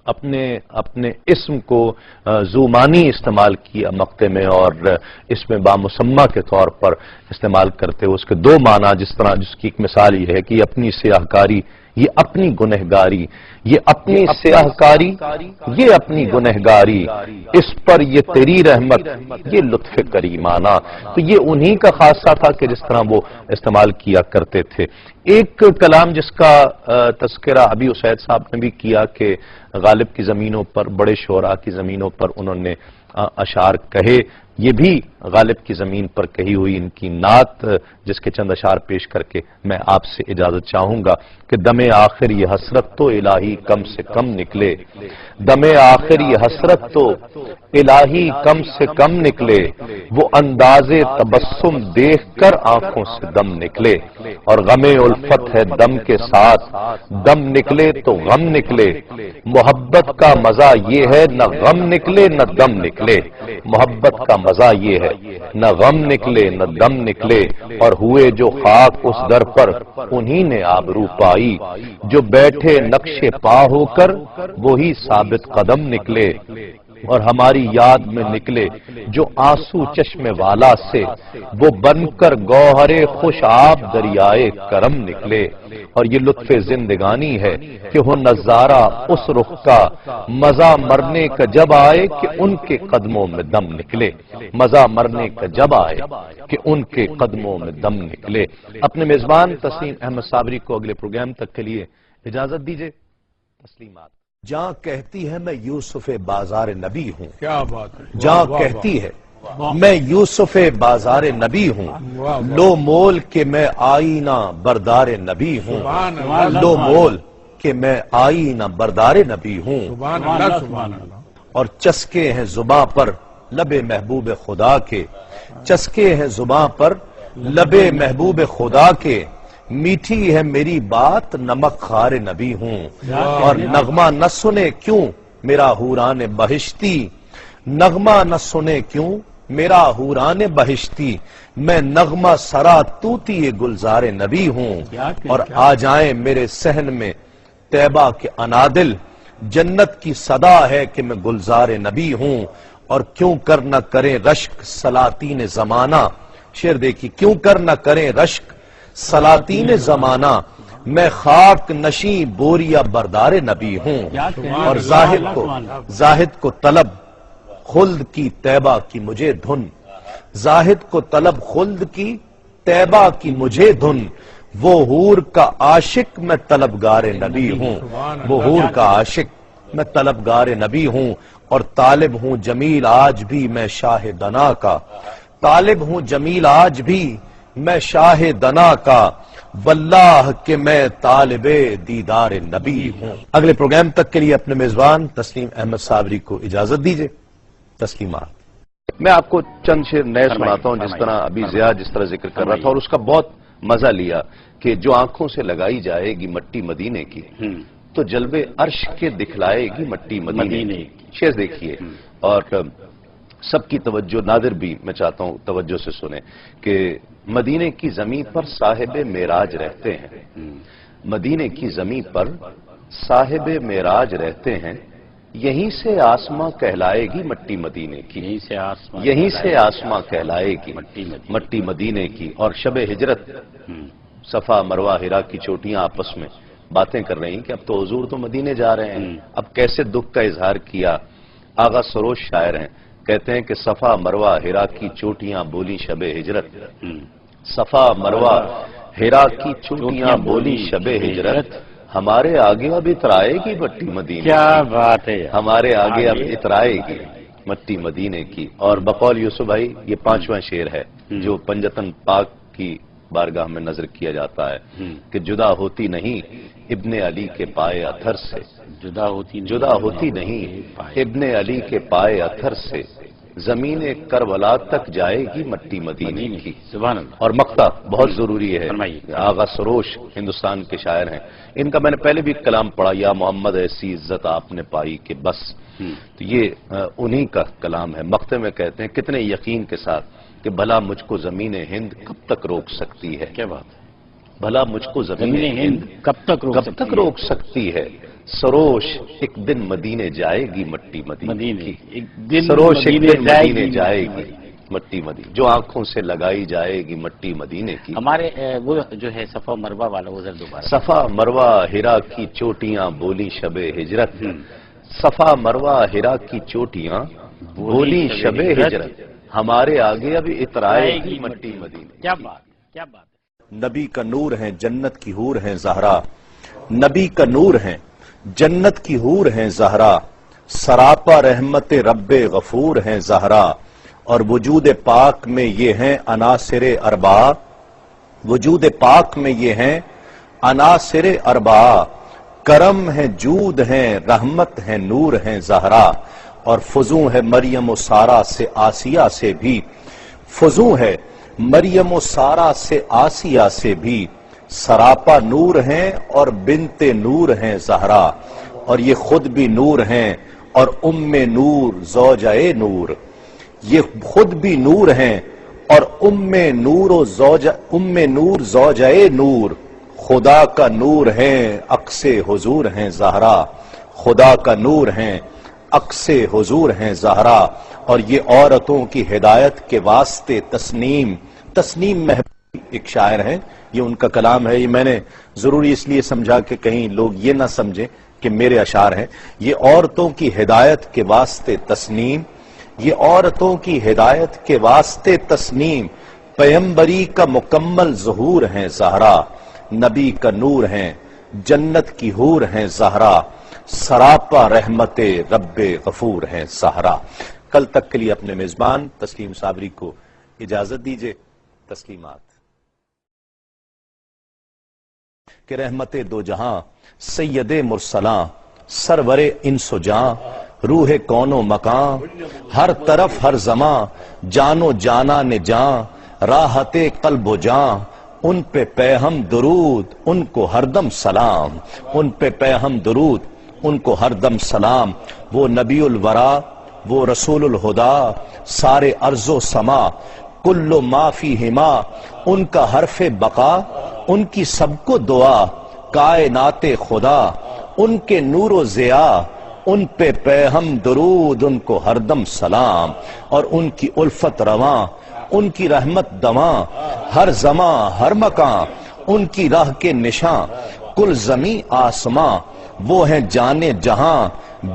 اپنے اسم کو زومانی استعمال کیا مقطع میں، اور اس میں بامسمہ کے طور پر استعمال کرتے ہوئے اس کے دو معنی، جس کی ایک مثال یہ ہے کہ یہ اپنی سیاہکاری، یہ اپنی گنہگاری، یہ اپنی سیاہکاری، یہ اپنی گنہگاری، اس پر یہ تیری رحمت، یہ لطف کریمانہ۔ تو یہ انہی کا خاصہ تھا کہ جس طرح وہ استعمال کیا کرتے تھے۔ ایک کلام جس کا تذکرہ ابھی اسید صاحب نے بھی کیا کہ غالب کی زمینوں پر، بڑے شعراء کی زمینوں پر انہوں نے اشعار کہے، یہ بھی غالب کی زمین پر کہی ہوئی ان کی نعت، جس کے چند اشعار پیش کر کے میں آپ سے اجازت چاہوں گا کہ دم آخر یہ حسرت تو الہی کم سے کم نکلے، دم آخر یہ حسرت تو الہی کم سے کم نکلے، وہ انداز تبسم دیکھ کر آنکھوں سے دم نکلے، اور غم الفت ہے دم کے ساتھ، دم نکلے تو غم نکلے، محبت کا مزہ یہ ہے نہ غم نکلے نہ دم نکلے، محبت کا مزہ یہ ہے نہ غم نکلے نہ دم نکلے، اور ہوئے جو خاک اس در پر انہی نے آبرو پائی، جو بیٹھے نقش پا ہو کر وہی ثابت قدم نکلے، اور ہماری یاد میں نکلے جو آنسو چشم والا سے، وہ بن کر گوہر خوش آب دریائے کرم نکلے، اور یہ لطف زندگانی ہے کہ ہو نظارہ اس رخ کا، مزہ مرنے کا جب آئے کہ ان کے قدموں میں دم نکلے، مزہ مرنے کا جب آئے کہ ان کے قدموں میں دم نکلے۔ اپنے میزبان تسلیم احمد صابری کو اگلے پروگرام تک کے لیے اجازت دیجیے۔ تسلیمات۔ جہاں کہتی ہے میں یوسف بازار نبی ہوں، کیا بات ہے، جہاں کہتی ہے میں یوسف بازار نبی ہوں، لو مول کہ میں آئینہ بردار نبی ہوں، لو مول کہ میں آئینہ بردار نبی ہوں، سبحان اللہ سبحان اللہ۔ اور چسکے ہیں زباں پر لب محبوب خدا کے، چسکے ہیں زباں پر لب محبوب خدا کے، میٹھی ہے میری بات نمک خار نبی ہوں، اور نغمہ نہ سنے کیوں میرا حوران بہشتی، نغمہ نہ سنے کیوں میرا حوران بہشتی، میں نغمہ سرا توتی گلزار نبی ہوں، اور آ جائیں میرے صحن میں طیبہ کے انادل، جنت کی صدا ہے کہ میں گلزار نبی ہوں، اور کیوں کر نہ کریں رشک سلاطین زمانہ، شعر دیکھی، کیوں کر نہ کریں رشک سلاطین زمانہ، میں خاک نشیں بوریا بردار نبی ہوں، اور زاہد کو طلب خلد کی طیبہ کی مجھے دھن، زاہد کو طلب خلد کی طیبہ کی مجھے دھن، وہ حور کا عاشق میں طلبگار نبی ہوں، وہ حور کا عاشق میں طلبگار نبی ہوں، اور طالب ہوں جمیل آج بھی میں شاہ دنا کا، طالب ہوں جمیل آج بھی میں شاہ دنا کا، واللہ کہ میں طالب دیدار نبی ہوں۔ اگلے پروگرام تک کے لیے اپنے میزبان تسلیم احمد صابری کو اجازت دیجیے۔ تسلیمات۔ میں آپ کو چند شعر نئے سناتا ہوں، جس طرح ابھی زیاد جس طرح ذکر کر رہا تھا، اور اس کا بہت مزہ لیا کہ جو آنکھوں سے لگائی جائے گی مٹی مدینے کی، تو جلوے عرش کے دکھلائے گی مٹی مدینے کی۔ شعر دیکھیے، اور سب کی توجہ، نادر بھی میں چاہتا ہوں توجہ سے سنیں کہ مدینے کی زمین پر صاحب معراج رہتے ہیں، مدینے کی زمین پر صاحب معراج رہتے ہیں، یہیں سے آسماں کہلائے گی مٹی مدینے کی، یہیں سے آسماں کہلائے گی مٹی مدینے کی۔ اور شب ہجرت صفا مروہ ہرا کی چوٹیاں آپس میں باتیں کر رہی ہیں کہ اب تو حضور تو مدینے جا رہے ہیں، اب کیسے دکھ کا اظہار کیا۔ آغا سروش شاعر ہیں، کہتے ہیں کہ صفا مروہ ہرا کی چوٹیاں بولی شب ہجرت، صفا مروہ ہرا کی چوٹیاں بولی شب ہجرت، ہمارے آگے اب اترائے گی مٹی مدینے کی، کیا بات ہے، ہمارے آگے اب اترائے گی مٹی مدینے کی۔ اور بقول یوسف بھائی یہ 5واں شعر ہے جو پنجتن پاک کی بارگاہ میں نظر کیا جاتا ہے کہ جدا ہوتی نہیں ابن علی کے پائے اتھر سے، جدا ہوتی نہیں ابن علی کے پائے اتھر سے، زمین کربلا تک جائے گی مٹی مدینے کی۔ اور مقطع بہت ضروری ہے، آغا سروش ہندوستان کے شاعر ہیں، ان کا میں نے پہلے بھی کلام پڑھا، یا محمد ایسی عزت آپ نے پائی کہ بس، تو یہ انہی کا کلام ہے۔ مقطع میں کہتے ہیں کتنے یقین کے ساتھ کہ بھلا مجھ کو زمین ہند کب تک روک سکتی ہے، کیا بات ہے، بھلا مجھ کو زمین ہند کب تک روک سکتی ہے؟ سروش ایک دن مدینے جائے گی مٹی مدینے کی، ایک دن سروش ایک دن جائے مدینے گی جائے گی مٹی جو آنکھوں سے لگائی جائے گی مٹی مدینے کی۔ ہمارے وہ جو ہے صفا مروہ والا وہ ذرا دوبارہ صفا مروہ ہرا کی چوٹیاں بولی شب ہجرت، صفا مروہ ہرا کی چوٹیاں بولی شب ہجرت، ہمارے آگے ابھی اترائے گی مٹی مدینے۔ کیا بات کیا بات ہے۔ نبی کا نور ہیں جنت کی حور ہیں زہرا، نبی کا نور ہیں جنت کی حور ہیں زہرا، سراپا رحمت رب غفور ہیں زہرا، اور وجود پاک میں یہ ہیں عناصر اربعہ، وجود پاک میں یہ ہیں عناصر اربعہ، کرم ہے جود ہیں رحمت ہے نور ہیں زہرا، اور فضوں ہے مریم و سارا سے آسیہ سے بھی، فضوں ہے مریم و سارا سے آسیہ سے بھی، سراپا نور ہیں اور بنت نور ہیں زہرا، اور یہ خود بھی نور ہیں اور ام نور زوجہ نور، یہ خود بھی نور ہیں اور ام نور زوجہ نور، خدا کا نور ہیں عکس حضور ہیں زہرا، خدا کا نور ہیں عکس حضور ہیں زہرا، اور یہ عورتوں کی ہدایت کے واسطے تسنیم محبوب ایک شاعر ہیں، یہ ان کا کلام ہے، یہ میں نے ضروری اس لیے سمجھا کہ کہیں لوگ یہ نہ سمجھیں کہ میرے اشعار ہیں، یہ عورتوں کی ہدایت کے واسطے تسنیم، یہ عورتوں کی ہدایت کے واسطے تسنیم، پیمبری کا مکمل ظہور ہیں زہرا، نبی کا نور ہیں جنت کی حور ہیں زہرا، سراپا رحمت رب غفور ہیں زہرا۔ کل تک کے لیے اپنے میزبان تسلیم صابری کو اجازت دیجئے۔ تسلیمات کہ رحمت دو جہاں سید مرسلاں سرور انس و جاں، روح کون و مکان ہر طرف ہر زمان، جان و جانا نے جاں راحت قلب و جاں، ان پہ پہ ہم درود ان کو ہر دم سلام، ان پہ پہ ہم درود ان کو ہر دم سلام، وہ نبی الورا وہ رسول الہدا، سارے ارض و سما کل ما فیہما، ان کا حرف بقا ان کی سب کو دعا، کائنات خدا ان کے نور و ضیاء، ان پہ پہ ہم درود ان کو ہر دم سلام، اور ان کی الفت رواں ان کی رحمت دواں، ہر زماں ہر مکان ان کی راہ کے نشاں، کل زمین آسماں وہ ہیں جانے جہاں،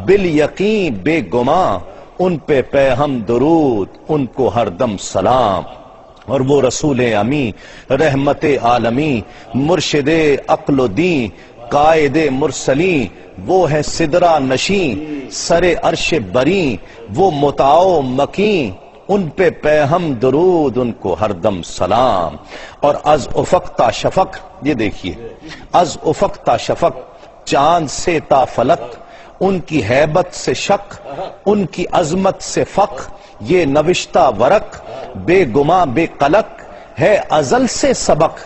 بالیقین بے گماں ان پہ پہ ہم درود ان کو ہر دم سلام، اور وہ رسول امی رحمت عالمی مرشد عقل و دین قائد مرسلین، وہ ہے سدرہ نشین سر عرش بری، وہ مطاع مکین ان پہ پہ ہم درود ان کو ہر دم سلام، اور از افق تا شفق، یہ دیکھیے از افق تا شفق چاند سے تا فلک، ان کی ہیبت سے شک ان کی عظمت سے فق، یہ نوشتہ ورق بے گماں بے قلق ہے ازل سے سبق،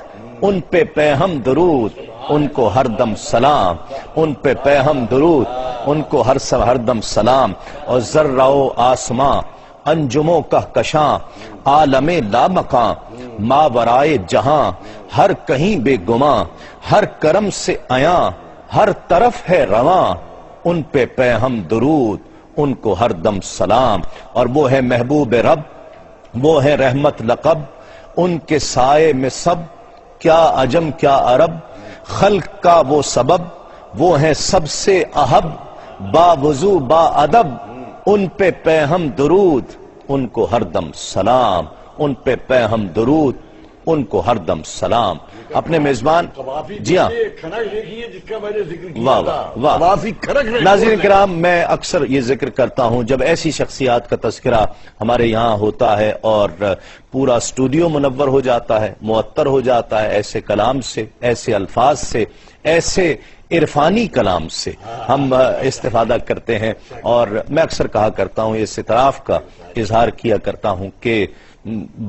ان پہ پہ ہم درود ان کو ہر دم سلام، ان پہ پہ ہم درود ان کو ہر دم سلام، اور ذرہ و آسماں انجموں کا کشاں عالم لا مکان ماورائے جہاں، ہر کہیں بے گماں ہر کرم سے عیاں ہر طرف ہے رواں، ان پہ پہ ہم درود ان کو ہر دم سلام، اور وہ ہے محبوب رب وہ ہے رحمت لقب، ان کے سائے میں سب کیا عجم کیا عرب، خلق کا وہ سبب وہ ہیں سب سے احب، با وضو با ادب ان پہ پہ ہم درود ان کو ہر دم سلام، ان پہ پہ ہم درود ان کو ہر دم سلام۔ اپنے میزبان جی ہاں واہ واہ واہ، ناظرین کرام میں اکثر یہ ذکر کرتا ہوں جب ایسی شخصیات کا تذکرہ ہمارے یہاں ہوتا ہے اور پورا اسٹوڈیو منور ہو جاتا ہے، معطر ہو جاتا ہے ایسے کلام سے، ایسے الفاظ سے، ایسے عرفانی کلام سے ہم استفادہ کرتے ہیں، اور میں اکثر کہا کرتا ہوں، اس اعتراف کا اظہار کیا کرتا ہوں کہ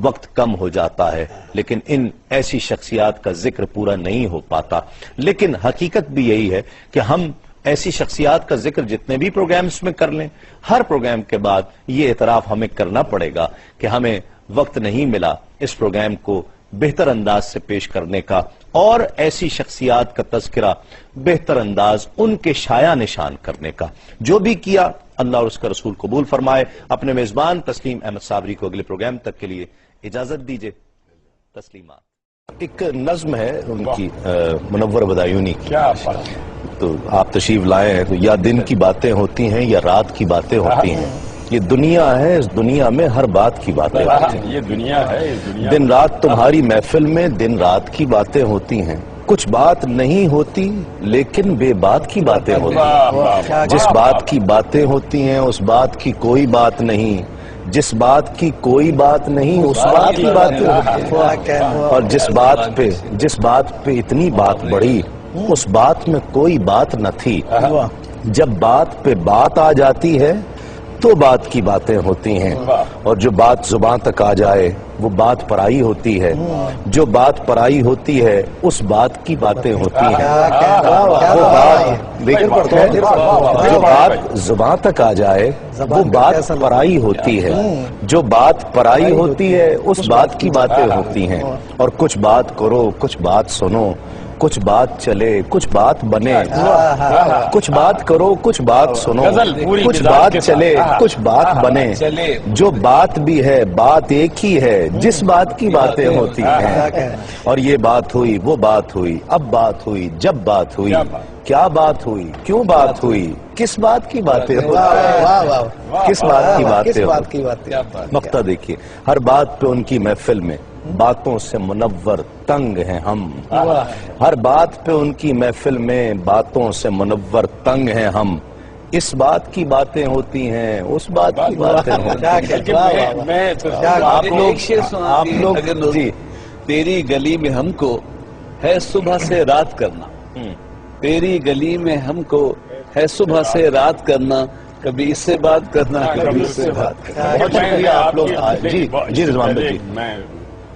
وقت کم ہو جاتا ہے لیکن ان ایسی شخصیات کا ذکر پورا نہیں ہو پاتا، لیکن حقیقت بھی یہی ہے کہ ہم ایسی شخصیات کا ذکر جتنے بھی پروگرامز میں کر لیں، ہر پروگرام کے بعد یہ اعتراف ہمیں کرنا پڑے گا کہ ہمیں وقت نہیں ملا اس پروگرام کو بہتر انداز سے پیش کرنے کا اور ایسی شخصیات کا تذکرہ بہتر انداز ان کے شایع نشان کرنے کا جو بھی کیا اللہ اور اس کا رسول قبول فرمائے. اپنے میزبان تسلیم احمد صابری کو اگلے پروگرام تک کے لیے اجازت دیجیے. تسلیمات. ایک نظم ہے ان کی منور بدایونی کی. تو آپ تشریف لائے ہیں تو یا دن کی باتیں ہوتی ہیں یا رات کی باتیں ہوتی ہیں. یہ دنیا ہے, اس دنیا میں ہر بات کی باتیں ہوتی ہیں. یہ دنیا ہے, دن رات تمہاری محفل میں دن رات کی باتیں ہوتی ہیں. کچھ بات نہیں ہوتی لیکن بے بات کی باتیں ہوتی ہیں. جس بات کی باتیں ہوتی ہیں اس بات کی کوئی بات نہیں. جس بات کی کوئی بات نہیں اس بات کی باتیں ہوتی ہیں. اور جس بات پہ اتنی بات بڑھی اس بات میں کوئی بات نہ تھی. جب بات پہ بات آ جاتی ہے تو بات کی باتیں ہوتی ہیں. اور جو بات زبان تک آ جائے وہ بات پرائی ہوتی ہے. جو بات پرائی ہوتی ہے اس بات کی باتیں ہوتی ہیں. جو بات زبان تک آ جائے وہ بات پرائی ہوتی ہے. جو بات پرائی ہوتی ہے اس بات کی باتیں ہوتی ہیں. اور کچھ بات کرو کچھ بات سنو, کچھ بات چلے کچھ بات بنے. کچھ بات کرو کچھ بات سنو, کچھ بات چلے کچھ بات بنے. جو بات بھی ہے بات ایک ہی ہے جس بات کی باتیں ہوتی ہیں. اور یہ بات ہوئی وہ بات ہوئی اب بات ہوئی جب بات ہوئی کیا بات ہوئی کیوں بات ہوئی کس بات کی باتیں ہوتی کس بات کی باتیں. مقطع دیکھیے, ہر بات پہ ان کی محفل میں باتوں سے منور تنگ ہیں ہم. ہر بات پہ ان کی محفل میں باتوں سے منور تنگ ہیں ہم. اس بات کی باتیں ہوتی ہیں اس بات کی باتیں ہوتی ہیں. آپ لوگ جی. تیری گلی میں ہم کو ہے صبح سے رات کرنا. تیری گلی میں ہم کو ہے صبح سے رات کرنا. کبھی اس سے بات کرنا کبھی اس سے بات کرنا. بہت شکریہ آپ لوگ. جی رضوان بھائی. میں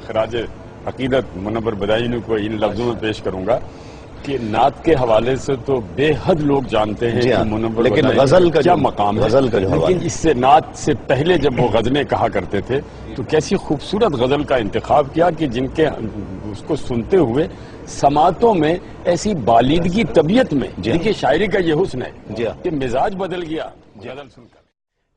خراج عقیدت منور بدایونی کو ان لفظوں میں پیش کروں گا کہ نعت کے حوالے سے تو بے حد لوگ جانتے ہیں کہ منور لیکن بدایونی غزل کا کیا مقام ہے. غزل کا جو حوالہ لیکن اس سے نعت سے پہلے جب وہ غزلیں کہا کرتے تھے تو کیسی خوبصورت غزل کا انتخاب کیا کہ جن کے اس کو سنتے ہوئے سماعتوں میں ایسی بالیدگی طبیعت میں. دیکھیے شاعری کا یہ حسن ہے کہ مزاج بدل گیا غزل سن کر.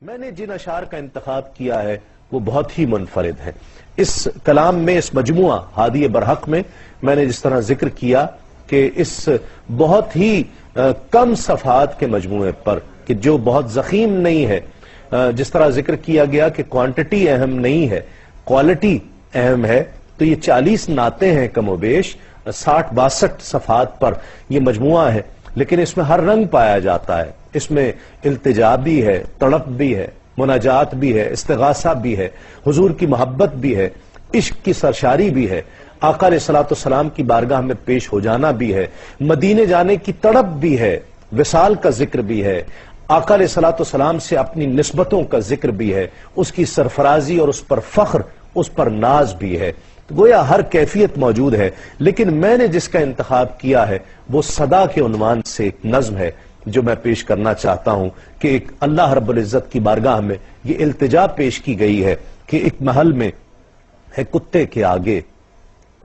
میں نے جن اشعار کا انتخاب کیا ہے وہ بہت ہی منفرد ہے. اس کلام میں اس مجموعہ ہادی برحق میں نے جس طرح ذکر کیا کہ اس بہت ہی کم صفحات کے مجموعے پر کہ جو بہت ضخیم نہیں ہے, جس طرح ذکر کیا گیا کہ کوانٹٹی اہم نہیں ہے کوالٹی اہم ہے, تو یہ 40 نعتیں ہیں کم و بیش 60-62 صفحات پر یہ مجموعہ ہے. لیکن اس میں ہر رنگ پایا جاتا ہے. اس میں التجا بھی ہے, تڑپ بھی ہے, مناجات بھی ہے, استغاثہ بھی ہے, حضور کی محبت بھی ہے, عشق کی سرشاری بھی ہے, آقا علیہ الصلوۃ والسلام کی بارگاہ میں پیش ہو جانا بھی ہے, مدینے جانے کی تڑپ بھی ہے, وصال کا ذکر بھی ہے, آقا علیہ الصلوۃ والسلام سے اپنی نسبتوں کا ذکر بھی ہے, اس کی سرفرازی اور اس پر فخر, اس پر ناز بھی ہے. گویا ہر کیفیت موجود ہے. لیکن میں نے جس کا انتخاب کیا ہے وہ صدا کے عنوان سے ایک نظم ہے جو میں پیش کرنا چاہتا ہوں کہ ایک اللہ رب العزت کی بارگاہ میں یہ التجا پیش کی گئی ہے کہ ایک محل میں ہے کتے کے آگے,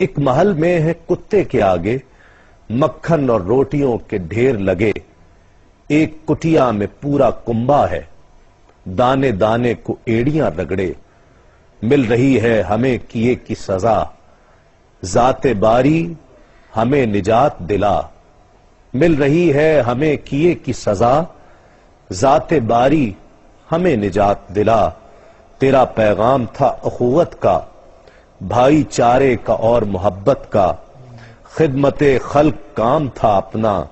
ایک محل میں ہے کتے کے آگے, مکھن اور روٹیوں کے ڈھیر لگے, ایک کٹیا میں پورا کنبا ہے, دانے دانے کو ایڑیاں رگڑے, مل رہی ہے ہمیں کیے کی سزا, ذات باری ہمیں نجات دلا, مل رہی ہے ہمیں کیے کی سزا, ذات باری ہمیں نجات دلا. تیرا پیغام تھا اخوت کا, بھائی چارے کا اور محبت کا, خدمت خلق کام تھا اپنا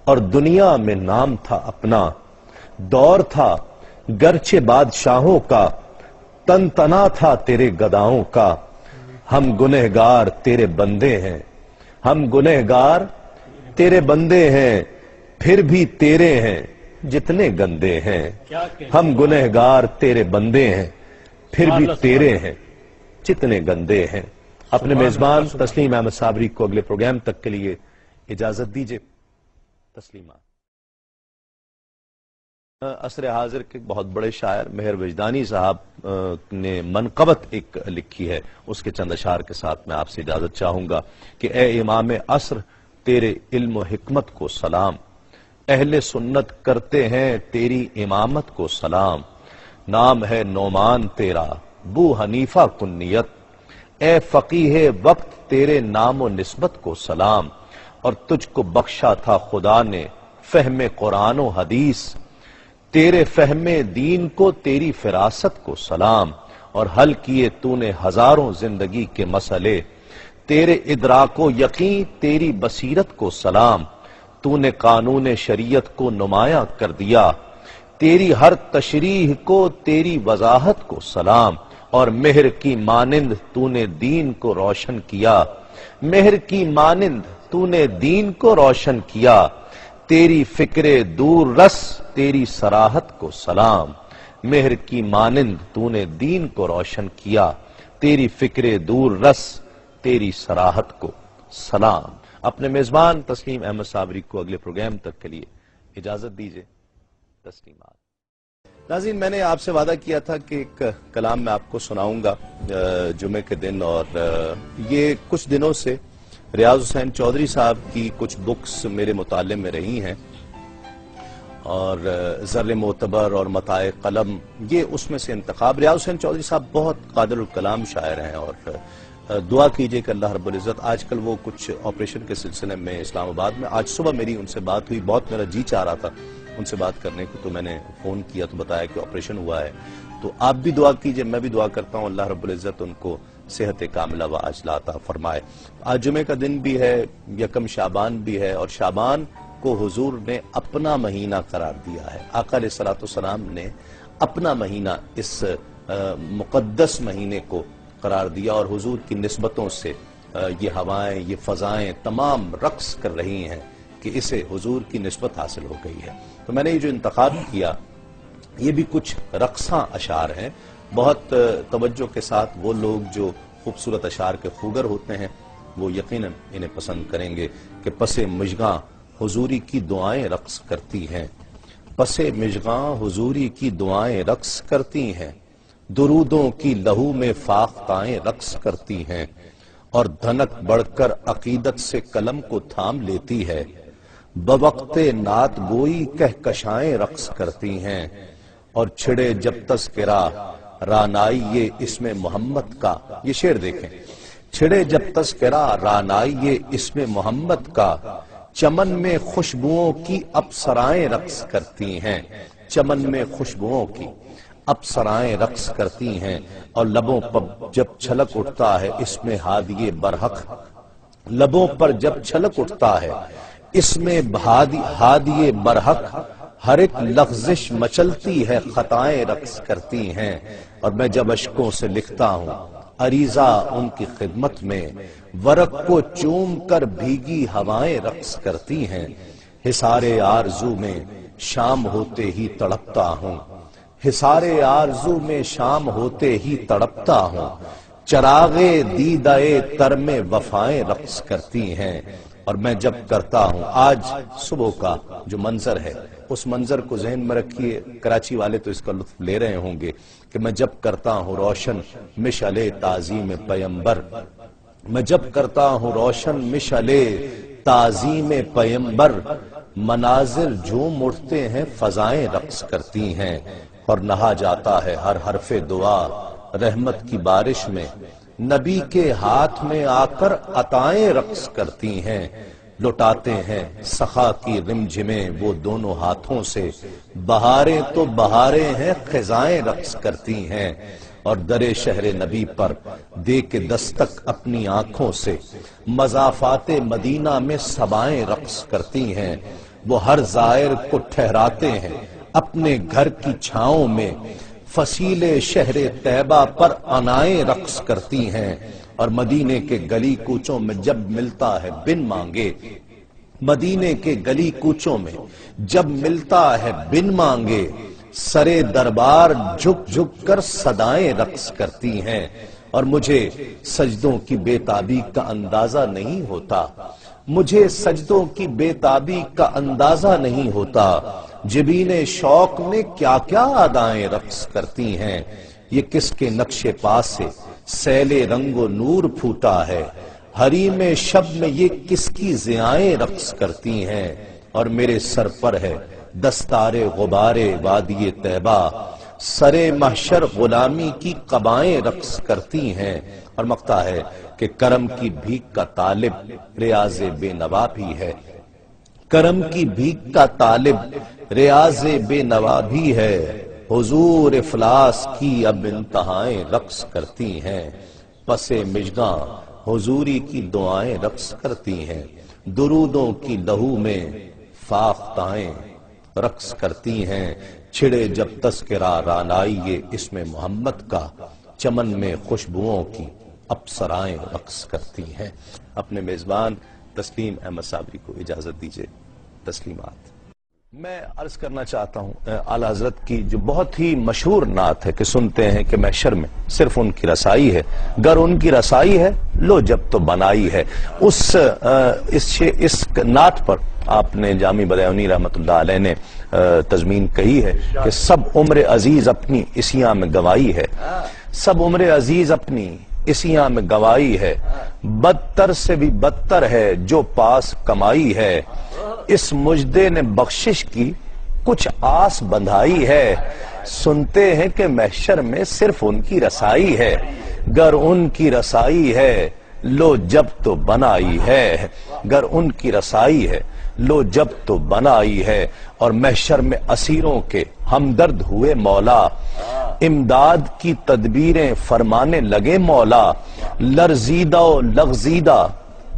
اور دنیا میں نام تھا اپنا. دور تھا گرچہ بادشاہوں کا, تن تنا تھا تیرے گداؤں کا. ہم گنہگار تیرے بندے ہیں, ہم گنہگار تیرے بندے ہیں, پھر بھی تیرے ہیں جتنے گندے ہیں. ہم گنہگار تیرے بندے ہیں, پھر بھی تیرے ہیں جتنے گندے ہیں. اپنے میزبان تسلیم احمد صابری کو اگلے پروگرام تک کے لیے اجازت دیجیے. تسلیمات. عصر حاضر کے بہت بڑے شاعر مہر وجدانی صاحب نے منقبت ایک لکھی ہے، اس کے چند اشعار کے ساتھ میں آپ سے اجازت چاہوں گا کہ اے امام عصر تیرے علم و حکمت کو سلام، اہل سنت کرتے ہیں تیری امامت کو سلام، نام ہے نعمان تیرا بو حنیفہ کنیت، اے فقیہ وقت تیرے نام و نسبت کو سلام، اور تجھ کو بخشا تھا خدا نے فہم قرآن و حدیث، تیرے فہم دین کو تیری فراست کو سلام، اور حل کیے تو نے ہزاروں زندگی کے مسئلے، تیرے ادراک و یقین تیری بصیرت کو سلام، تو نے قانون شریعت کو نمایاں کر دیا، تیری ہر تشریح کو تیری وضاحت کو سلام، اور مہر کی مانند تو نے دین کو روشن کیا، مہر کی مانند تو نے دین کو روشن کیا، تیری فکر دور رس تیری صراحت کو سلام، مہر کی مانند تو نے دین کو روشن کیا، تیری فکر دور رس تیری صراحت کو سلام۔ اپنے میزبان تسلیم احمد صابری کو اگلے پروگرام تک کے لیے اجازت دیجیے۔ تسلیمات۔ ناظرین، میں نے آپ سے وعدہ کیا تھا کہ ایک کلام میں آپ کو سناؤں گا جمعے کے دن، اور یہ کچھ دنوں سے ریاض حسین چودھری صاحب کی کچھ بکس میرے مطالعے میں رہی ہیں، اور زر معتبر اور متاع قلم یہ اس میں سے انتخاب۔ ریاض حسین چودھری صاحب بہت قادر الکلام شاعر ہیں، اور دعا کیجئے کہ اللہ رب العزت، آج کل وہ کچھ آپریشن کے سلسلے میں اسلام آباد میں، آج صبح میری ان سے بات ہوئی، بہت میرا جی چاہ رہا تھا ان سے بات کرنے کو، تو میں نے فون کیا تو بتایا کہ آپریشن ہوا ہے، تو آپ بھی دعا کیجئے، میں بھی دعا کرتا ہوں اللہ رب العزت ان کو صحت کاملہ و عاجلہ عطا فرمائے۔ آج جمعے کا دن بھی ہے، یکم شعبان بھی ہے، اور شعبان کو حضور نے اپنا مہینہ قرار دیا ہے۔ آقا علیہ الصلوۃ والسلام نے اپنا مہینہ اس مقدس مہینے کو قرار دیا، اور حضور کی نسبتوں سے یہ ہوائیں، یہ فضائیں تمام رقص کر رہی ہیں کہ اسے حضور کی نسبت حاصل ہو گئی ہے۔ تو میں نے یہ جو انتخاب کیا یہ بھی کچھ رقصاں اشعار ہیں، بہت توجہ کے ساتھ وہ لوگ جو خوبصورت اشعار کے خوگر ہوتے ہیں وہ یقیناً انہیں پسند کریں گے کہ پس مژگاں حضوری کی دعائیں رقص کرتی ہیں، پس مژگاں حضوری کی دعائیں رقص کرتی ہیں، درودوں کی لہو میں فاختائیں رقص کرتی ہیں، اور دھنک بڑھ کر عقیدت سے قلم کو تھام لیتی ہے، بوقت نعت گوئی کہکشائیں رقص کرتی ہیں، اور چھڑے جب تذکرہ رانائی یہ اسم محمد کا، یہ شعر دیکھیں، چھڑے جب تذکرہ رانائی یہ اسم محمد کا، چمن میں خوشبوؤں کی اپسرائیں رقص کرتی ہیں، چمن میں خوشبوؤں کی اپسرائیں رقص کرتی ہیں، اور لبوں پر جب چھلک اٹھتا ہے اسم ہادی برحق، لبوں پر جب چھلک اٹھتا ہے اسم ہادی برحق، ہر ایک لغزش مچلتی ہے خطائیں رقص کرتی ہیں، اور میں جب اشکوں سے لکھتا ہوں عریضہ ان کی خدمت میں، ورق کو چوم کر بھیگی ہوائیں رقص کرتی ہیں، حصار آرزو میں شام ہوتے ہی تڑپتا ہوں، حصار آرزو میں شام ہوتے ہی تڑپتا ہوں، چراغ دیدہ تر میں وفائیں رقص کرتی ہیں، اور میں جب کرتا ہوں، آج صبح کا جو منظر ہے اس منظر کو ذہن میں رکھیے، کراچی والے تو اس کا لطف لے رہے ہوں گے کہ میں جب کرتا ہوں روشن مشعل تعظیم پیمبر، میں جب کرتا ہوں روشن مشعل تعظیم پیمبر، مناظر جھوم اٹھتے ہیں فضائیں رقص کرتی ہیں، اور نہا جاتا ہے ہر حرف دعا رحمت کی بارش میں، نبی کے ہاتھ میں آ کر عطائیں رقص کرتی ہیں، لٹاتے ہیں سخا کی رمجھمیں وہ دونوں ہاتھوں سے، بہاریں تو بہاریں ہیں خزائیں رقص کرتی ہیں، اور در شہر نبی پر دے کے دستک اپنی آنکھوں سے، مضافات مدینہ میں سبائیں رقص کرتی ہیں، وہ ہر زائر کو ٹھہراتے ہیں اپنے گھر کی چھاؤں میں، فصیل شہر طیبہ پر انائیں رقص کرتی ہیں، اور مدینے کے گلی کوچوں میں جب ملتا ہے بن مانگے، مدینے کے گلی کوچوں میں جب ملتا ہے بن مانگے، سرے دربار جھک جھک کر صدائیں رقص کرتی ہیں، اور مجھے سجدوں کی بے تابی کا اندازہ نہیں ہوتا، مجھے سجدوں کی بے تابی کا اندازہ نہیں ہوتا، جبین شوق میں کیا کیا ادائیں رقص کرتی ہیں، یہ کس کے نقش پاس سے سیل رنگ و نور پھوٹا ہے، حریم شب میں یہ کس کی ضیائیں رقص کرتی ہیں، اور میرے سر پر ہے دستار غبار وادی طیبہ، سر محشر غلامی کی قبائیں رقص کرتی ہیں، اور مقطع ہے کہ کرم کی بھیک کا طالب ریاض بے نوا بھی ہے، کرم کی بھیک کا طالب ریاض بے نوا بھی ہے، حضور افلاس کی اب انتہائیں رقص کرتی ہیں، پس مژگاں حضوری کی دعائیں رقص کرتی ہیں، درودوں کی لہو میں فاختائیں رقص کرتی ہیں، چھڑے جب تذکرہ رانائی اسم محمد کا، چمن میں خوشبوؤں کی اپسرائیں رقص کرتی ہیں۔ اپنے میزبان تسلیم احمد صابری کو اجازت دیجیے، تسلیمات۔ میں عرض کرنا چاہتا ہوں اعلی حضرت کی جو بہت ہی مشہور نعت ہے کہ سنتے ہیں کہ محشر میں صرف ان کی رسائی ہے، گر ان کی رسائی ہے لو جب تو بنائی ہے، اس نعت پر آپ نے جامی بدیونی رحمت اللہ علیہ نے تضمین کہی ہے کہ سب عمر عزیز اپنی اسیاں میں گوائی ہے، سب عمر عزیز اپنی اسیاں میں گوائی ہے، بدتر سے بھی بدتر ہے جو پاس کمائی ہے، اس مجدے نے بخشش کی کچھ آس بندھائی ہے، سنتے ہیں کہ محشر میں صرف ان کی رسائی ہے، گر ان کی رسائی ہے لو جب تو بنائی ہے، گر ان کی رسائی ہے لو جب تو بنائی ہے، اور محشر میں اسیروں کے ہمدرد ہوئے مولا، امداد کی تدبیریں فرمانے لگے مولا، لرزیدہ و لغزیدہ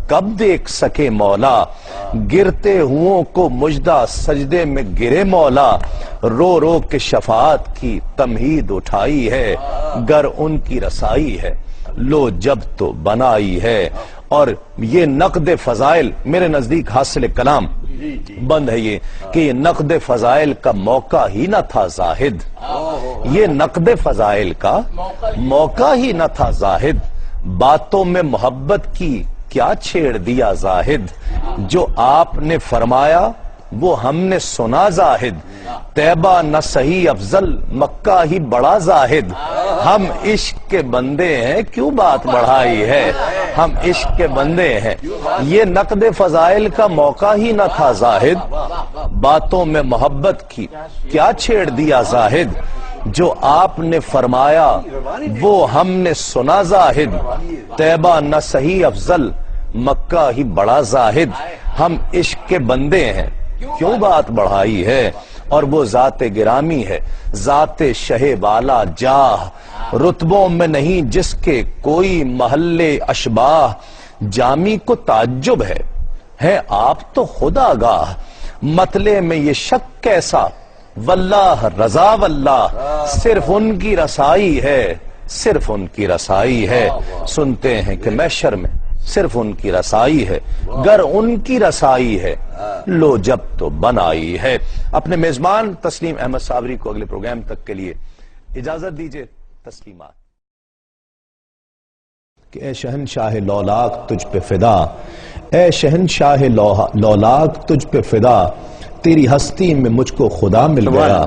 کب دیکھ سکے مولا، گرتے ہوں کو مجدہ سجدے میں گرے مولا، رو رو کے شفاعت کی تمہید اٹھائی ہے، گر ان کی رسائی ہے لو جب تو بنائی ہے، اور یہ نقد فضائل میرے نزدیک حاصل کلام بند ہے یہ کہ یہ نقد فضائل کا موقع ہی نہ تھا زاہد، یہ نقد فضائل کا موقع ہی نہ تھا زاہد، باتوں میں محبت کی کیا چھیڑ دیا زاہد، جو آپ نے فرمایا وہ ہم نے سنا زاہد، طیبہ نہ صحیح افضل مکہ ہی بڑا زاہد، ہم عشق کے بندے ہیں کیوں بات بڑھائی ہے، ہم عشق کے بندے ہیں، یہ نقد فضائل کا موقع ہی نہ تھا زاہد، باتوں میں محبت کی کیا چھیڑ دیا زاہد، جو آپ نے فرمایا وہ ہم نے سنا زاہد، طیبہ نہ صحیح افضل مکہ ہی بڑا زاہد، ہم عشق کے بندے ہیں کیوں بات بڑھائی ہے، اور وہ ذات گرامی ہے ذات شہ والا جاہ، رتبوں میں نہیں جس کے کوئی محل اشباہ، جامی کو تعجب ہے آپ تو خود آگاہ، مطلع میں یہ شک کیسا واللہ رضا واللہ، صرف ان کی رسائی ہے، صرف ان کی رسائی ہے، سنتے ہیں کہ محشر میں صرف ان کی رسائی ہے، گر ان کی رسائی ہے لو جب تو بنائی ہے۔ اپنے میزبان تسلیم احمد صابری کو اگلے پروگرام تک کے لیے اجازت دیجیے، تسلیمات۔ کہ اے شہنشاہ لولاک تجھ پہ فدا، اے شہنشاہ لولاک تجھ پہ فدا، تیری ہستی میں مجھ کو خدا مل گیا،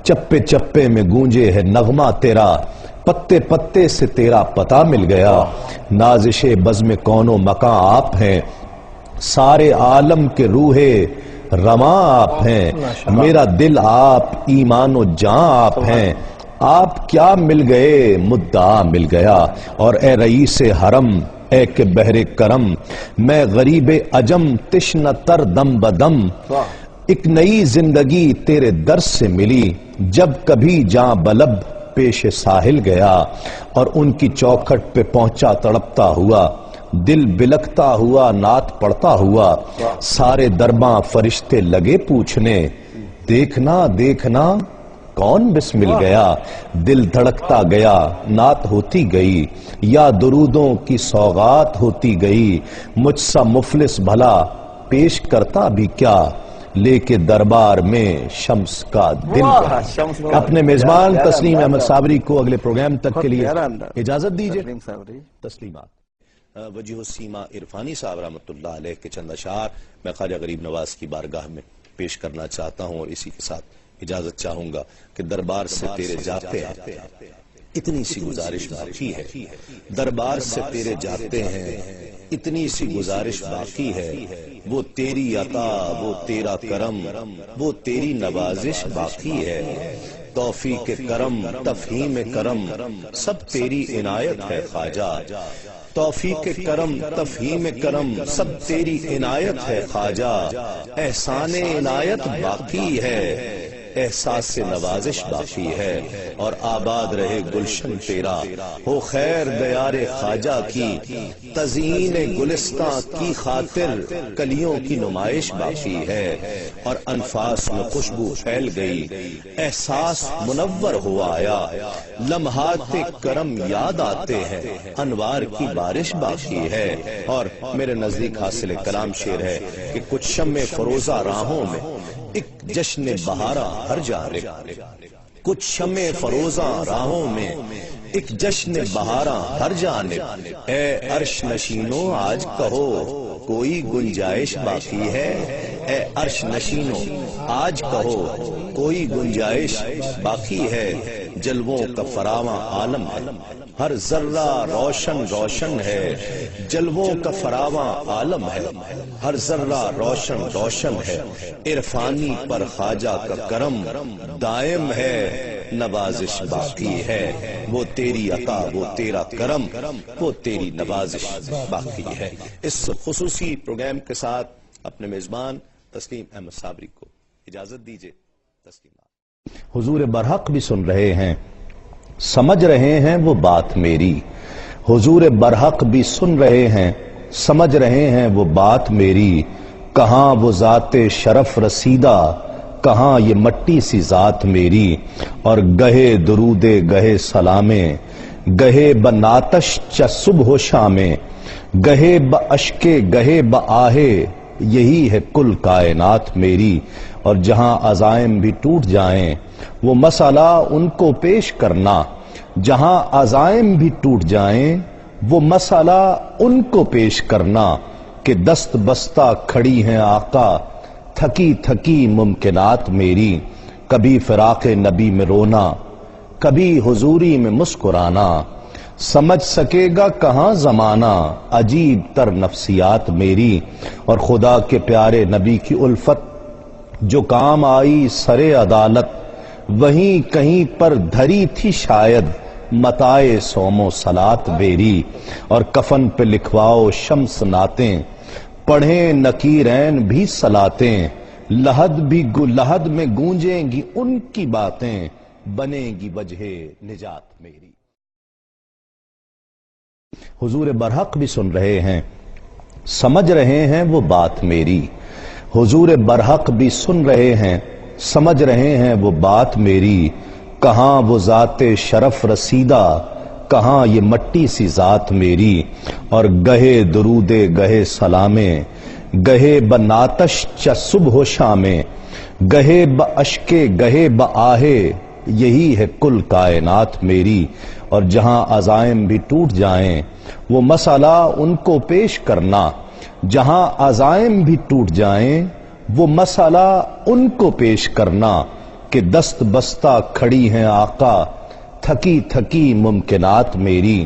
چپے چپے میں گونجے ہے نغمہ تیرا، پتے پتے سے تیرا پتہ مل گیا، نازش بزم کون و مکاں آپ ہیں، سارے عالم کے روح رواں آپ ہیں، میرا دل آپ ایمان و جاں آپ ہیں، آپ کیا مل گئے مدعا مل گیا، اور اے رئیس حرم اے کہ بحر کرم، میں غریب عجم تشنہ تر دم بدم، ایک نئی زندگی تیرے در سے ملی، جب کبھی جاں بلب پیش ساحل گیا، اور ان کی چوکھٹ پہ پہنچا تڑپتا ہوا، دل بلکتا ہوا نعت پڑھتا ہوا، سارے درباں فرشتے لگے پوچھنے، دیکھنا دیکھنا کون بسمل گیا، دل دھڑکتا گیا نعت ہوتی گئی، یا درودوں کی سوغات ہوتی گئی، مجھ سا مفلس بھلا پیش کرتا بھی کیا، لے کے دربار میں شمس کا دل کا۔ اپنے میزبان تسلیم احمد صابری کو اگلے پروگرام تک کے لیے اجازت دیجیے، تسلیمات۔ وجیہ السیما عرفانی صاحب رحمۃ اللہ علیہ کے چند اشعار میں خواجہ غریب نواز کی بارگاہ میں پیش کرنا چاہتا ہوں اور اسی کے ساتھ اجازت چاہوں گا کہ دربار سے تیرے جاتے ہیں اتنی سی گزارش باقی ہے، دربار سے تیرے جاتے ہیں اتنی سی گزارش باقی ہے، وہ تیری عطا وہ تیرا کرم وہ تیری نوازش باقی ہے، توفیق کرم تفہیم کرم سب تیری عنایت ہے خواجہ، توفیق کرم تفہیم کرم سب تیری عنایت ہے خواجہ، احسان عنایت باقی ہے، احساس نوازش باقی ہے، اور آباد رہے گلشن تیرا، ہو خیر دیار خواجہ کی، تزئین گلستاں کی خاطر کلیوں کی نمائش باقی ہے، اور انفاس میں خوشبو پھیل گئی، احساس منور ہو آیا، لمحات کرم یاد آتے ہیں، انوار کی بارش باقی ہے، اور میرے نزدیک حاصل کلام شعر ہے کہ کچھ شمع فروزہ راہوں میں ایک جشن بہارا ہر جانب، کچھ شمع فروزاں راہوں میں ایک جشن بہارا ہر جانب، اے عرش نشینوں آج کہو کوئی گنجائش باقی ہے، اے عرش نشینوں آج کہو کوئی گنجائش باقی ہے، جلووں کا فراواں عالم ہے، ہر ذرہ روشن روشن ہے، جلووں کا فراواں عالم ہے، ہر ذرہ روشن روشن ہے، عرفانی پر خواجہ کا کرم دائم ہے، نوازش باقی ہے، وہ تیری عطا وہ تیرا کرم وہ تیری نوازش باقی ہے۔ اس خصوصی پروگرام کے ساتھ اپنے میزبان تسلیم احمد صابری کو اجازت دیجیے۔ تسلیم حضور برحق بھی سن رہے ہیں، سمجھ رہے ہیں وہ بات میری، حضور برحق بھی سن رہے ہیں، سمجھ رہے ہیں وہ بات میری، کہاں وہ ذات شرف رسیدہ کہاں یہ مٹی سی ذات میری، اور گہے درودے گہے سلامے گہے بناتش چ صبح و شامے، گہے باشکے گہے بآہے یہی ہے کل کائنات میری، اور جہاں عزائم بھی ٹوٹ جائیں وہ مسئلہ ان کو پیش کرنا، جہاں عزائم بھی ٹوٹ جائیں وہ مسئلہ ان کو پیش کرنا، کہ دست بستہ کھڑی ہیں آقا تھکی تھکی ممکنات میری، کبھی فراق نبی میں رونا کبھی حضوری میں مسکرانا، سمجھ سکے گا کہاں زمانہ عجیب تر نفسیات میری، اور خدا کے پیارے نبی کی الفت جو کام آئی سر عدالت، وہیں کہیں پر دھری تھی شاید متائے سوم و صلات میری، اور کفن پہ لکھواؤ شمس نعتیں پڑھیں نکیرین بھی صلاتیں، لحد میں گونجیں گی ان کی باتیں، بنے گی وجہ نجات میری۔ حضور برحق بھی سن رہے ہیں، سمجھ رہے ہیں وہ بات میری، حضور برحق بھی سن رہے ہیں، سمجھ رہے ہیں وہ بات میری، کہاں وہ ذات شرف رسیدہ کہاں یہ مٹی سی ذات میری، اور گہے درودے گہے سلامے گہے بناتش چ صبح و شامے، گہے باشکے گہے بآہے یہی ہے کل کائنات میری، اور جہاں عزائم بھی ٹوٹ جائیں وہ مسئلہ ان کو پیش کرنا، جہاں عزائم بھی ٹوٹ جائیں وہ مسئلہ ان کو پیش کرنا، کہ دست بستہ کھڑی ہیں آقا تھکی تھکی ممکنات میری،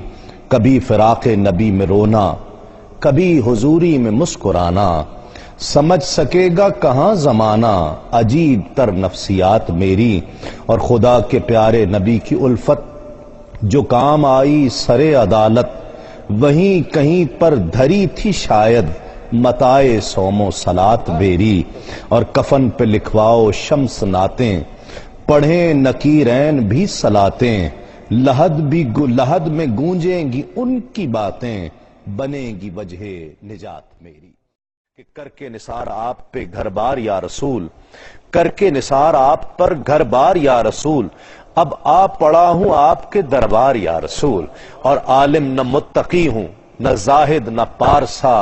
کبھی فراق نبی میں رونا کبھی حضوری میں مسکرانا، سمجھ سکے گا کہاں زمانہ عجیب تر نفسیات میری، اور خدا کے پیارے نبی کی الفت جو کام آئی سر عدالت، وہیں کہیں پر دھری تھی شاید متائے سوم و صلات میری، اور کفن پہ لکھواؤ شمس نعتیں پڑھیں نکیرین بھی صلاتیں، لحد میں گونجیں گی ان کی باتیں، بنے گی وجہ نجات میری، کہ کر کے نثار آپ پہ گھر بار یا رسول، کر کے نثار آپ پر گھر بار یا رسول، اب آ پڑا ہوں آپ کے دربار یا رسول، اور عالم نہ متقی ہوں نہ زاہد نہ پارسا،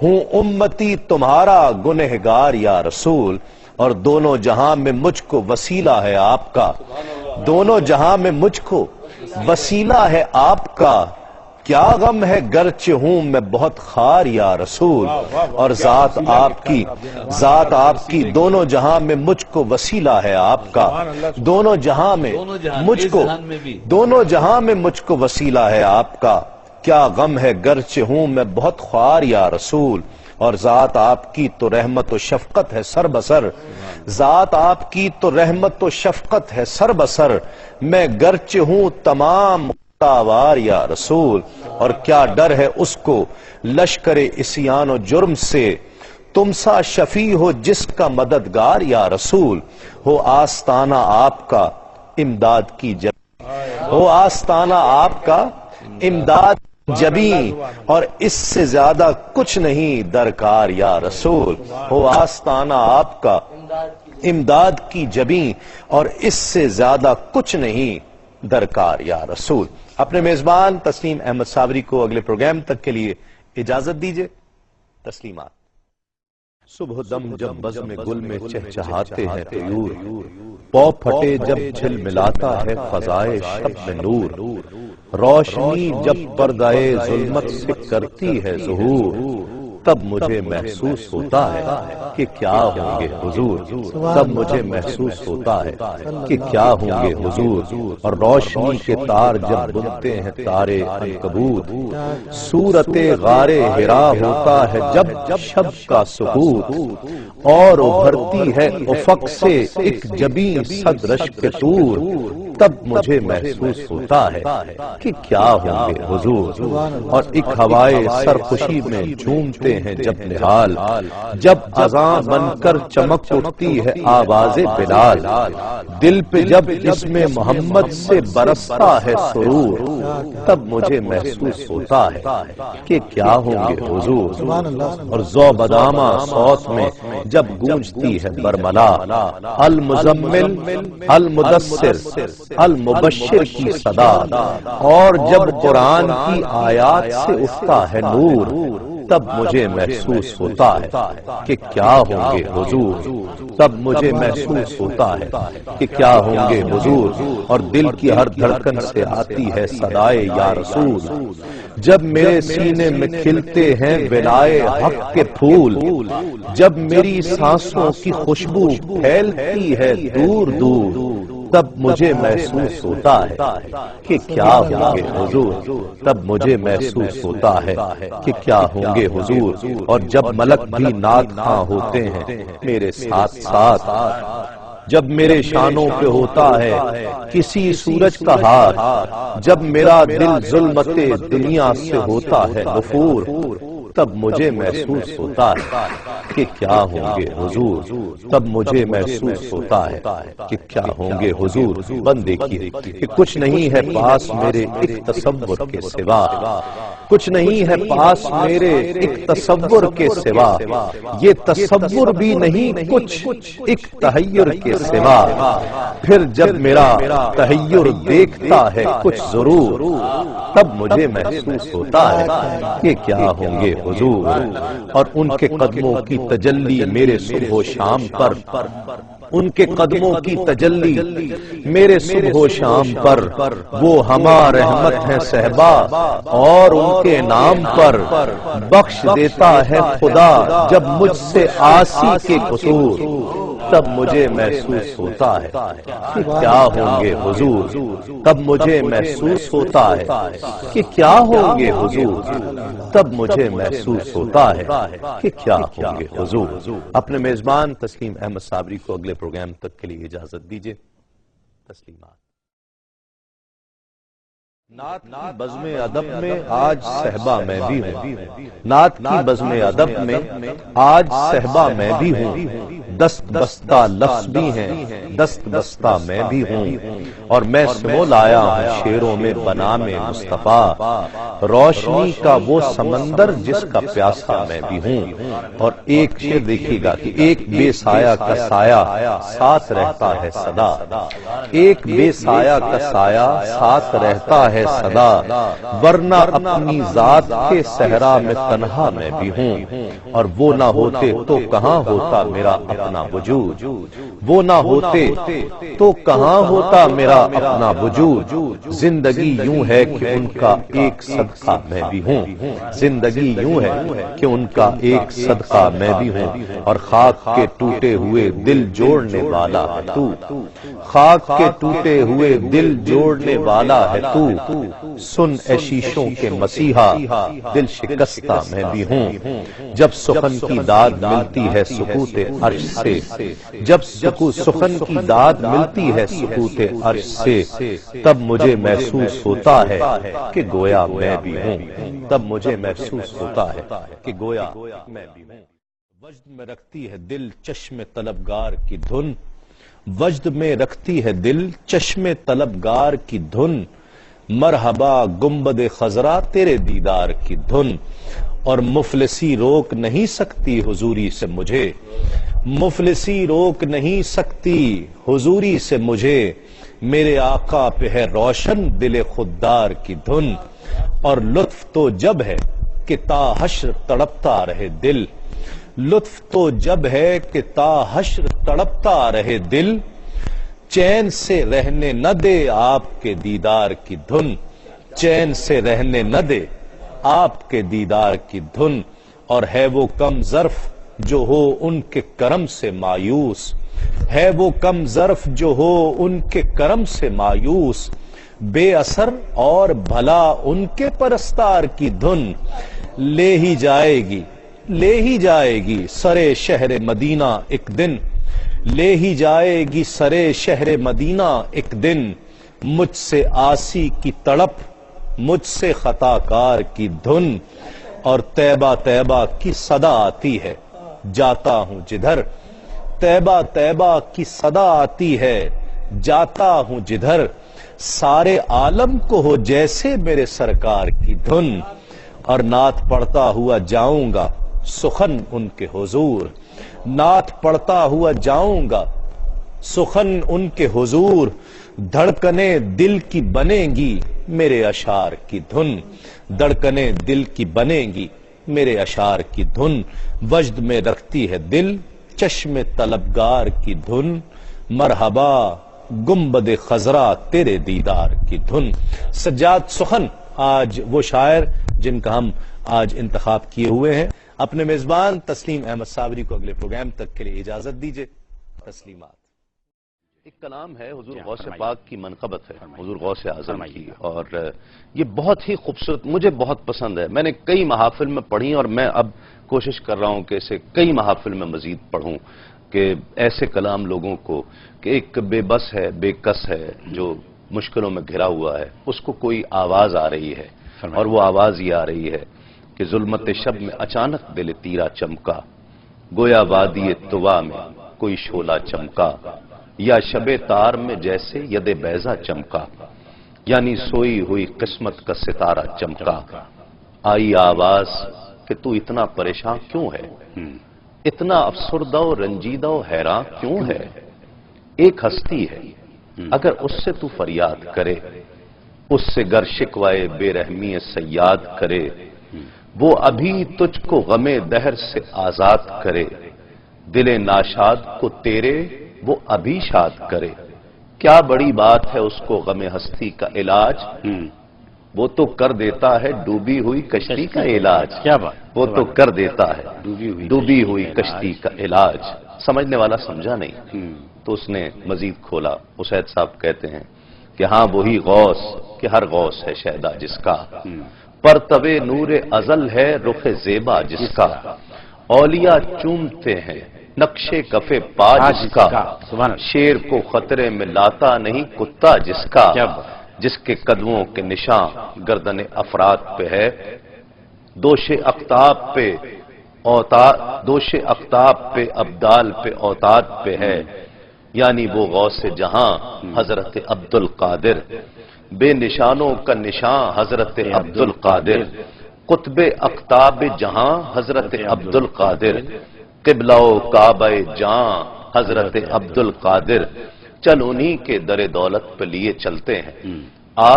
ہوں امتی تمہارا گنہگار یا رسول، اور دونوں جہاں میں مجھ کو وسیلہ ہے آپ کا، دونوں جہاں میں مجھ کو وسیلہ ہے آپ کا، کیا غم ہے گرچہ ہوں میں بہت خوار یا رسول، اور ذات آپ کی دونوں جہاں میں مجھ کو وسیلہ ہے آپ کا، دونوں جہاں میں مجھ کو وسیلہ ہے آپ کا، کیا غم ہے گرچہ ہوں میں بہت خوار یا رسول، اور ذات آپ کی تو رحمت و شفقت ہے سر بسر، ذات آپ کی تو رحمت و شفقت ہے سر بسر، میں گرچہ ہوں تمام تاوار یا رسول، اور کیا ڈر ہے اس کو لشکر عصیان و جرم سے، تم سا شفیع ہو جس کا مددگار یا رسول، ہو آستانہ آپ کا امداد کی جبیں، ہو آستانہ آپ کا امداد جبیں، اور اس سے زیادہ کچھ نہیں درکار یا رسول، ہو آستانہ آپ کا امداد کی جبیں، اور اس سے زیادہ کچھ نہیں درکار یا رسول۔ اپنے میزبان تسلیم احمد صابری کو اگلے پروگرام تک کے لیے اجازت دیجئے۔ تسلیمات۔ صبح دم جب بزم گل میں چہچہاتے ہیں طیور، پاؤں پھٹے جب جھل ملاتا ہے فضائے شب میں نور، روشنی جب پردائے ظلمت سے کرتی ہے ظہور، تب مجھے محسوس ہوتا ہے کہ کیا ہوں گے حضور، تب مجھے محسوس ہوتا ہے کہ کیا ہوں گے حضور، اور روشنی کے تار جب بنتے ہیں تارے عنکبوت، صورت غار حرا ہوتا ہے جب شب کا سکوت، اور ابھرتی ہے افق سے ایک جبیں صد رشک طور، تب مجھے محسوس ہوتا ہے کہ کیا ہوں گے حضور، اور ایک ہوائے سرخوشی میں جھومتے ہیں جب نہال، جب اذان بن کر چمک اٹھتی ہے آواز بلال، دل پہ جب اسم محمد سے برستا ہے سرور، تب مجھے محسوس ہوتا ہے کہ کیا ہوں گے حضور، اور ذو بدامہ صوت میں جب گونجتی ہے برملا، المزمل المدثر المبشر کی صدا، اور جب قرآن کی آیات سے اٹھتا ہے نور، تب مجھے محسوس ہوتا ہے کہ کیا ہوں گے حضور، تب مجھے محسوس ہوتا ہے کہ کیا ہوں گے حضور، اور دل کی ہر دھڑکن سے آتی ہے صدائے یا رسول، جب میرے سینے میں کھلتے ہیں ولائے حق کے پھول، جب میری سانسوں کی خوشبو پھیلتی ہے دور دور، تب مجھے محسوس ہوتا ہے کہ کیا ہوں گے حضور، تب مجھے محسوس ہوتا ہے کہ کیا ہوں گے حضور، اور جب ملک بھی نعت خواں ہوتے ہیں میرے ساتھ ساتھ، جب میرے شانوں پہ ہوتا ہے کسی سورج کا ہاتھ، جب میرا دل ظلمت دنیا سے ہوتا ہے نفور، تب مجھے محسوس ہوتا ہے کہ کیا ہوں گے حضور، تب مجھے محسوس ہوتا ہے کہ کیا ہوں گے حضور۔ بند دیکھیے کہ کچھ نہیں ہے پاس میرے ایک تصور کے سوا، کچھ نہیں ہے پاس میرے ایک تصور کے سوا، یہ تصور بھی نہیں کچھ ایک تحیر کے سوا، پھر جب میرا تحیر دیکھتا ہے کچھ ضرور، تب مجھے محسوس ہوتا ہے کہ کیا ہوں گے حضور، اور ان کے قدموں کی تجلی میرے صبح و شام پر، ان کے قدموں کی تجلی میرے صبح و شام پر، وہ ہما رحمت ہے صحبا، اور ان کے نام پر بخش دیتا ہے خدا جب مجھ سے عاصی کے قصور، تب مجھے محسوس ہوتا ہے کہ کیا ہوں گے حضور، تب مجھے محسوس ہوتا ہے کہ کیا ہوں گے حضور، تب مجھے محسوس ہوتا ہے کہ کیا ہوں گے حضور۔ اپنے میزبان تسلیم احمد صابری کو اگلے پروگرام تک کے لیے اجازت دیجیے۔ تسلیمات۔ نعت کی بزم ادب میں آج صحبہ میں بھی ہوں، نعت کی بزم ادب میں آج صحبہ میں بھی ہوں، دست بستہ لفظ بھی ہیں دست بستہ میں بھی ہوں، اور میں سمو لایا ہوں شعروں میں بنام مصطفیٰ، روشنی کا وہ سمندر جس کا پیاسا میں بھی ہوں۔ اور ایک شعر دیکھیے گا کہ ایک بے سایہ کا سایہ ساتھ رہتا ہے صدا، ایک بے سایہ کا سایہ ساتھ رہتا ہے صدا، ورنہ اپنی ذات کے صحرا میں تنہا میں بھی ہوں، اور وہ نہ ہوتے تو کہاں ہوتا میرا اپنا وجود، وہ نہ ہوتے تو کہاں ہوتا میرا اپنا وجود. زندگی یوں ہے کہ ان کا ایک صدقہ میں بھی ہوں. زندگی یوں ہے کہ ان کا ایک صدقہ میں بھی ہوں. اور خاک کے ٹوٹے ہوئے دل جوڑنے والا ہے تو. خاک کے ٹوٹے ہوئے دل جوڑنے والا ہے تو. سن اے شیشوں کے مسیحا دل شکستہ میں بھی ہوں. جب سخن کی داد ملتی ہے سکوت عرش سے. جب سخن کی داد ملتی ہے سکوت عرش سے. تب مجھے محسوس ہوتا ہے کہ گویا میں بھی ہوں. تب مجھے محسوس ہوتا ہے کہ گویا میں بھی ہوں. وجد میں رکھتی ہے دل چشم طلبگار کی دھن. وجد میں رکھتی ہے دل چشم طلبگار کی دھن. مرحبا گنبد خضرا تیرے دیدار کی دھن. اور مفلسی روک نہیں سکتی حضوری سے مجھے. مفلسی روک نہیں سکتی حضوری سے مجھے. میرے آقا پہ ہے روشن دل خوددار کی دھن. اور لطف تو جب ہے کہ تا حشر تڑپتا رہے دل. لطف تو جب ہے کہ تا حشر تڑپتا رہے دل. چین سے رہنے نہ دے آپ کے دیدار کی دھن. چین سے رہنے نہ دے آپ کے دیدار کی دھن. اور ہے وہ کم ظرف جو ہو ان کے کرم سے مایوس. ہے وہ کم ظرف جو ہو ان کے کرم سے مایوس. بے اثر اور بھلا ان کے پرستار کی دھن. لے ہی جائے گی لے ہی جائے گی سرے شہر مدینہ ایک دن. لے ہی جائے گی سرے شہر مدینہ ایک دن. مجھ سے آسی کی تڑپ مجھ سے خطا کار کی دھن. اور طیبہ طیبہ کی صدا آتی ہے جاتا ہوں جدھر. طیبہ طیبہ کی صدا آتی ہے جاتا ہوں جدھر. سارے عالم کو ہو جیسے میرے سرکار کی دھن. اور نعت پڑھتا ہوا جاؤں گا سخن ان کے حضور. نعت پڑھتا ہوا جاؤں گا سخن ان کے حضور. دھڑکنیں دل کی بنیں گی میرے اشعار کی دھن. دھڑکنیں دل کی بنیں گی میرے اشعار کی دھن. وجد میں رکھتی ہے دل چشم طلبگار کی دھن. مرحبا گنبد خضرا تیرے دیدار کی دھن. سجاد سخن آج وہ شاعر جن کا ہم آج انتخاب کیے ہوئے ہیں. اپنے میزبان تسلیم احمد صابری کو اگلے پروگرام تک کے لیے اجازت دیجیے. تسلیمات. ایک کلام ہے حضور غوث پاک کی منقبت ہے حضور غوث اعظم کی. اور یہ بہت ہی خوبصورت مجھے بہت پسند ہے. میں نے کئی محافل میں پڑھی اور میں اب کوشش کر رہا ہوں کہ اسے کئی محافل میں مزید پڑھوں کہ ایسے کلام لوگوں کو کہ ایک بے بس ہے بے کس ہے جو مشکلوں میں گھرا ہوا ہے اس کو کوئی آواز آ رہی ہے. اور وہ آواز یہ آ رہی ہے کہ ظلمت شب میں اچانک دل تیرا چمکا. گویا وادی طوا میں کوئی شعلہ چمکا. یا شب تار میں جیسے ید بیضا چمکا. یعنی سوئی ہوئی قسمت کا ستارہ چمکا. آئی آواز کہ تو اتنا پریشان کیوں ہے. اتنا افسردہ و رنجیدہ و حیران کیوں ہے. ایک ہستی ہے اگر اس سے تو فریاد کرے. اس سے گر شکوائے بے رحمی سیاد کرے. وہ ابھی تجھ کو غم دہر سے آزاد کرے. دل ناشاد کو تیرے وہ ابھی شاد کرے. کیا بڑی بات ہے اس کو غم ہستی کا علاج. وہ تو کر دیتا ہے ڈوبی ہوئی کشتی کا علاج. کیا بات. وہ تو کر دیتا ہے ڈوبی ہوئی کشتی کا علاج. سمجھنے والا سمجھا نہیں. تو اس نے مزید کھولا. اسید صاحب کہتے ہیں کہ ہاں وہی غوث کہ ہر غوث ہے شیدا جس کا. پرتو نور ازل ہے رخ زیبا جس کا. اولیاء چومتے ہیں نقشے کفے پا جس کا. شیر کو خطرے میں لاتا نہیں کتا جس کا. جس کے قدموں کے نشان گردن افراد پہ ہے. دوش اقتاب پہ دوش اقتاب پہ ابدال پہ اوتاد پہ ہے. یعنی وہ غوث جہاں حضرت عبد القادر. بے نشانوں کا نشان حضرت عبد القادر. قطب اقتاب جہاں حضرت عبد القادر. قبلہ و کعبہ جہاں حضرت عبد القادر. چل انہی کے در دولت پہ لیے چلتے ہیں. آ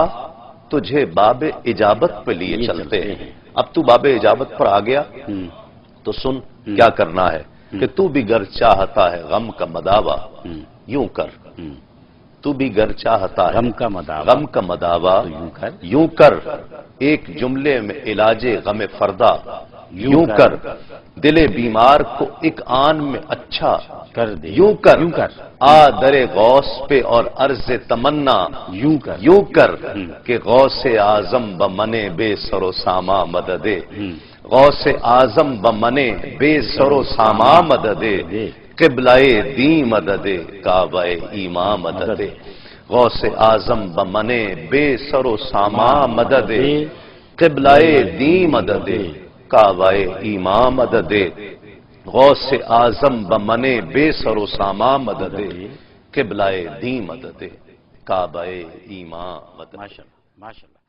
تجھے باب اجابت پہ لیے چلتے ہیں. اب تو باب اجابت پر آ گیا تو سن کیا کرنا ہے. کہ تو بھی گر چاہتا ہے غم کا مداوا یوں کر، تو بھی گر چاہتا ہے غم کا مداوا غم کا مداوا یوں کر، یوں کر، ایک جملے میں علاج غم فردا یوں کر، دل بیمار کو ایک آن میں اچھا کر دے، یوں کر، یوں کر، آ در غوث پہ اور عرض تمنا یوں کر، یوں کر کہ غوث اعظم بمنے بے سر و ساما مددے، غوث اعظم بمنے بے سر و ساما مددے، قبلہ دین مددے کعبہ ایماں مددے، غوث اعظم بمنے بے سر و ساما مددے، قبلہ دین مددے کعبہ ایماں مددے، غوث اعظم بمنے بے سر و ساما مددے، قبلہ دین مددے کعبہ ایماں مددے۔ ماشاء اللہ ماشاء اللہ۔